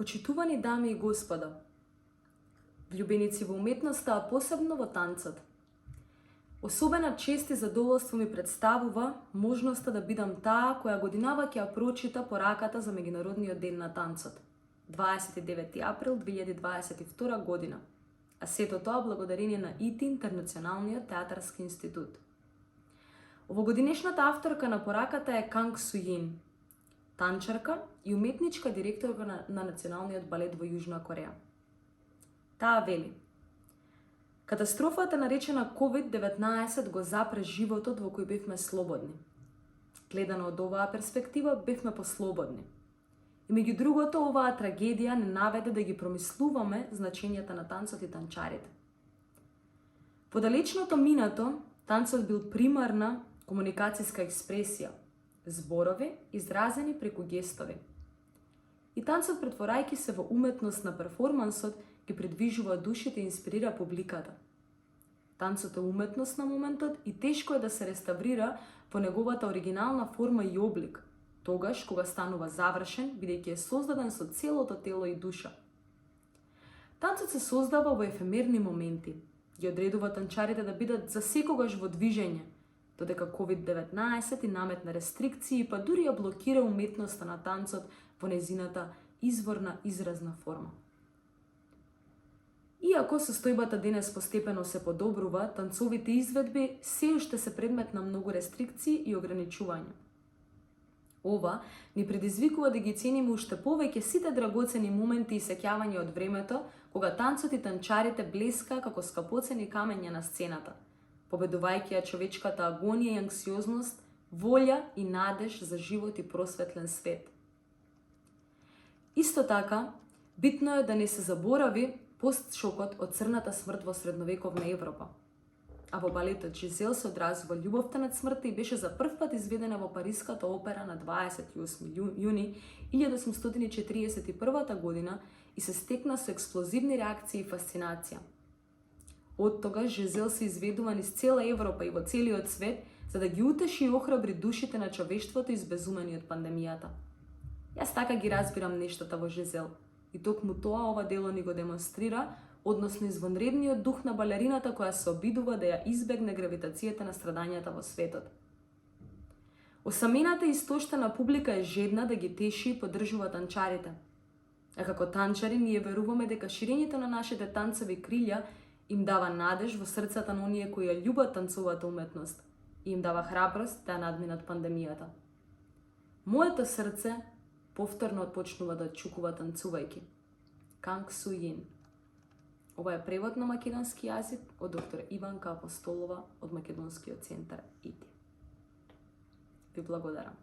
Почитувани дами и господа, влюбеници во уметноста, а посебно во танцот. Особена чест и задоволство ми представува можноста да бидам таа која годинава ќе ја прочита пораката за Меѓународниот ден на танцот, 29 април 2022 година, а сето тоа благодарение на ИТИ, Интернационалниот театарски институт. Овогодинешната авторка на пораката е Канг Су Йин, танчарка и уметничка директорка на Националниот балет во Јужна Кореја. Таа вели: катастрофата наречена COVID-19 го запре животот во кој бевме слободни. Гледано од оваа перспектива, бевме послободни. И меѓу другото, оваа трагедија не наведе да ги промислуваме значењата на танцот и танчарите. Во далечното минато, танцот бил примарна комуникацијска експресија, зборови изразени преку гестови. И танцот, претворајќи се во уметност на перформансот, ги придвижува душите и инспирира публиката. Танцот е уметност на моментот и тешко е да се реставрира во неговата оригинална форма и облик, тогаш кога станува завршен, бидејќи е создаден со целото тело и душа. Танцот се создава во ефемерни моменти, ги одредува танчарите да бидат за секогаш во движење, додека COVID-19 и наметна рестрикции, па дури ја блокира уметноста на танцот во незината изворна изразна форма. Иако состојбата денес постепено се подобрува, танцовите изведби се уште се предмет на многу рестрикции и ограничувања. Ова ни предизвикува да ги цениме уште повеќе сите драгоцени моменти и сеќавања од времето кога танцот и танчарите блеска како скапоцени камења на сцената, победувајќи ја човечката агонија и анксиозност, волја и надеж за живот и просветлен свет. Исто така, битно е да не се заборави постшокот од црната смрт во средновековна Европа. А во балетот Жизел се одразува љубовта над смртта и беше за прв пат изведена во Париската опера на 28 јуни 1841 година и се стекна со експлозивни реакции и фасцинација. Од тогаш Жизел се изведува низ цела Европа и во целиот свет за да ги утеши и охрабри душите на човештвото избезумени од пандемијата. Јас така ги разбирам нештата во Жизел. И токму тоа ова дело ни го демонстрира, односно извонредниот дух на балерината која се обидува да ја избегне гравитацијата на страдањата во светот. Осамената и истоштена публика е жедна да ги теши и поддржува танчарите. А како танчари ние веруваме дека ширењето на нашите танцови крилја им дава надеж во срцата на оние кои ја љубат танцовата уметност и им дава храброст да ја надминат пандемијата. Моето срце повторно почнува да чукува танцувајќи. Канг Су Йин. Ова е превод на македонски јазик од доктор Иванка Апостолова од Македонскиот центар ИТИ. Ви благодарам.